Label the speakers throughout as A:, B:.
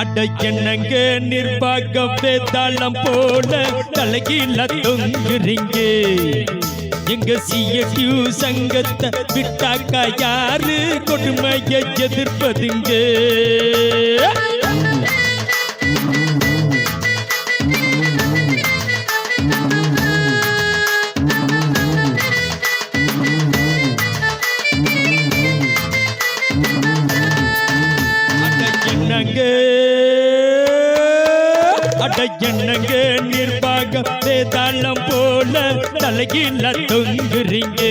A: அட என்னங்க நிர்வாகம் வேதாளம் போல தலைகீழ தொங்குறீங்க. எங்க சிஎஸ்யூ சங்கத்தை விட்டாக்கா யாரு கொடுமையை எதிர்ப்பதுங்க? என்னங்க நிர்வாகம் வேதாளம் போல தலைகீழ தொங்குறீங்க.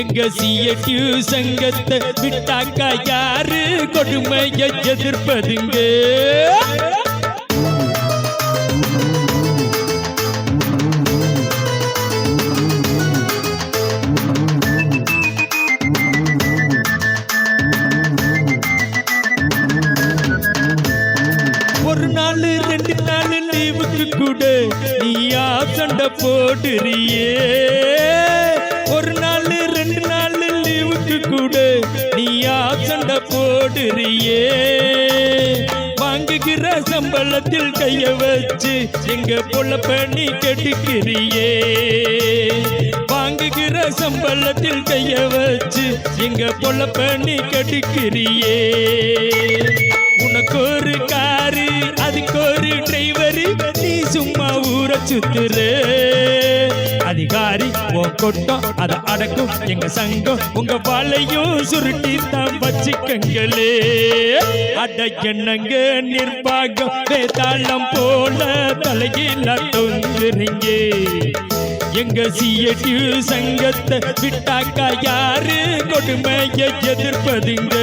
A: எங்க சிஎஸ்யூ சங்கத்தை விட்டாக்கா யாரு கொடுமையை எதிர்ப்பதுங்க? ஒரு நாள் 2 நாள் லீவுக்கு கூட நீ ஆப்சண்ட போடுறியே. ஒரு நாள் 2 நாள் லீவுக்கு கூட நீ ஆப்சண்ட போடுறியே. வாங்குகிற சம்பளத்தில் கைய வச்சு எங்க பொழப்ப நீ கெடுக்கிறியே. வாங்குகிற சம்பளத்தில் கைய வச்சு எங்க பொழப்ப நீ கெடுக்கிறியே. உனக்கு ஒரு காரு அதுக்கு ஒரு டிரைவரு நீ சும்மா ஊர சுத்துற. அதிகாரி உன் கொட்டம் அதை அடக்கும் எங்க சங்கம் உங்க வாழையும் சுருட்டி தான் வச்சுக்கங்களே. அட என்னங்க நிர்வாகம் வேதாளம் போல தலைகீழ தொங்குறீங்க. எங்க சிஎஸ்யூ சங்கத்தை விட்டாக்கா யாரு கொடுமையை எதிர்ப்பதுங்க?